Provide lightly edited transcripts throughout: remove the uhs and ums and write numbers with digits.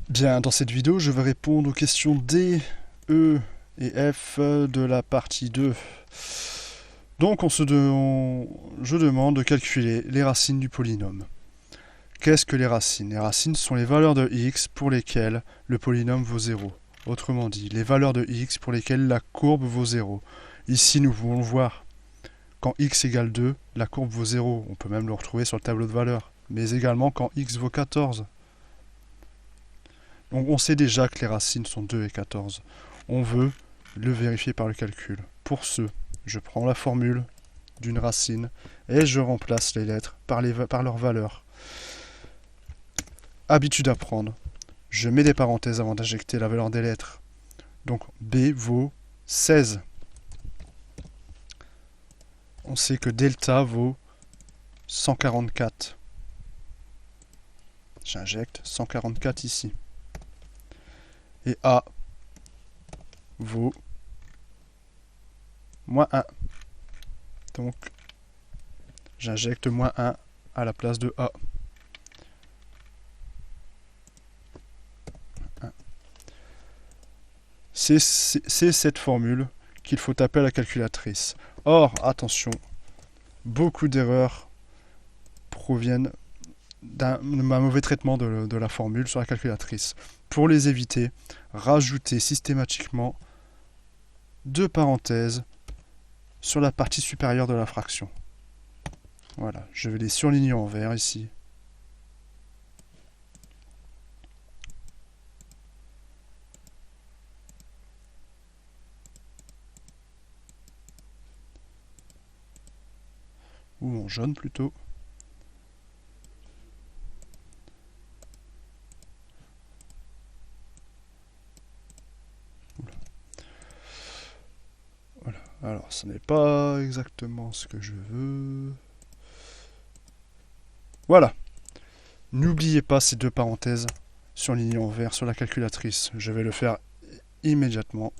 Bien, dans cette vidéo, je vais répondre aux questions D, E et F de la partie 2. Donc, je demande de calculer les racines du polynôme. Qu'est-ce que les racines? Les racines sont les valeurs de x pour lesquelles le polynôme vaut 0. Autrement dit, les valeurs de x pour lesquelles la courbe vaut 0. Ici, nous pouvons le voir. Quand x égale 2, la courbe vaut 0. On peut même le retrouver sur le tableau de valeurs. Mais également quand x vaut 14. Donc on sait déjà que les racines sont 2 et 14. On veut le vérifier par le calcul. Pour ce, je prends la formule d'une racine et je remplace les lettres par leur valeur. Habitude à prendre. Je mets des parenthèses avant d'injecter la valeur des lettres. Donc B vaut 16. On sait que delta vaut 144. J'injecte 144 ici. Et A vaut moins 1. Donc, j'injecte moins 1 à la place de A. C'est cette formule qu'il faut taper à la calculatrice. Or, attention, beaucoup d'erreurs proviennent d'un mauvais traitement de la formule sur la calculatrice. Pour les éviter, rajoutez systématiquement 2 parenthèses sur la partie supérieure de la fraction. Voilà, je vais les surligner en vert ici. Ou en jaune plutôt. Voilà. Alors, ce n'est pas exactement ce que je veux. Voilà. N'oubliez pas ces 2 parenthèses surlignées en vert sur la calculatrice. Je vais le faire immédiatement.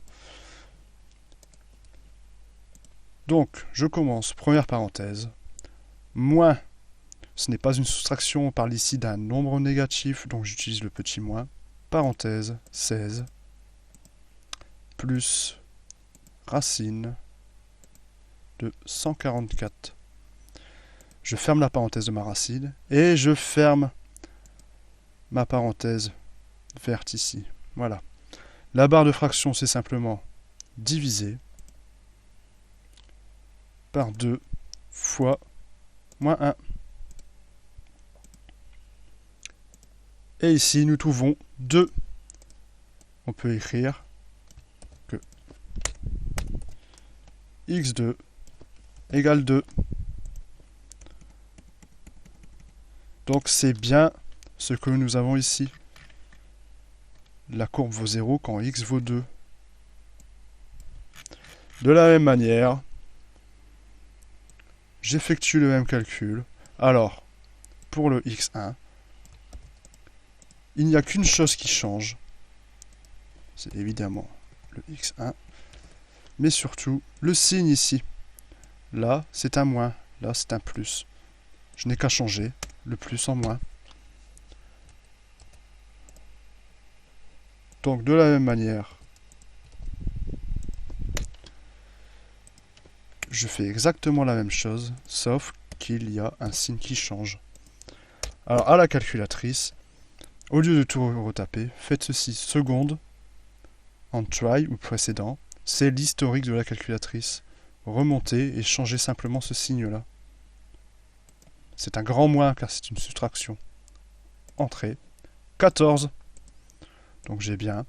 Donc, je commence. Première parenthèse. Moins. Ce n'est pas une soustraction, on parle ici d'un nombre négatif, donc j'utilise le petit moins. Parenthèse 16 plus racine de 144. Je ferme la parenthèse de ma racine et je ferme ma parenthèse verte ici. Voilà. La barre de fraction, c'est simplement diviser par 2 fois moins 1. Et ici, nous trouvons 2. On peut écrire que x2 égale 2. Donc c'est bien ce que nous avons ici. La courbe vaut 0 quand x vaut 2. De la même manière, j'effectue le même calcul. Alors, pour le x1, il n'y a qu'une chose qui change. C'est évidemment le x1. Mais surtout, le signe ici. Là, c'est un moins. Là, c'est un plus. Je n'ai qu'à changer le plus en moins. Donc, de la même manière, je fais exactement la même chose, sauf qu'il y a un signe qui change. Alors, à la calculatrice, au lieu de tout retaper, faites ceci, seconde, en try ou précédent, c'est l'historique de la calculatrice. Remontez et changez simplement ce signe-là. C'est un grand moins car c'est une soustraction. Entrée, 14. Donc j'ai bien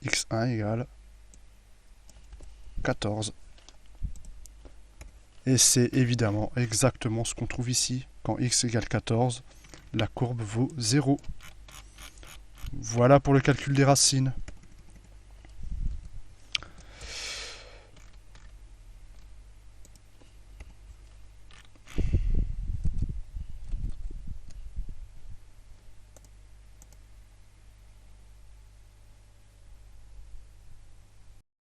x1 égale 14. Et c'est évidemment exactement ce qu'on trouve ici. Quand x égale 14, la courbe vaut 0. Voilà pour le calcul des racines.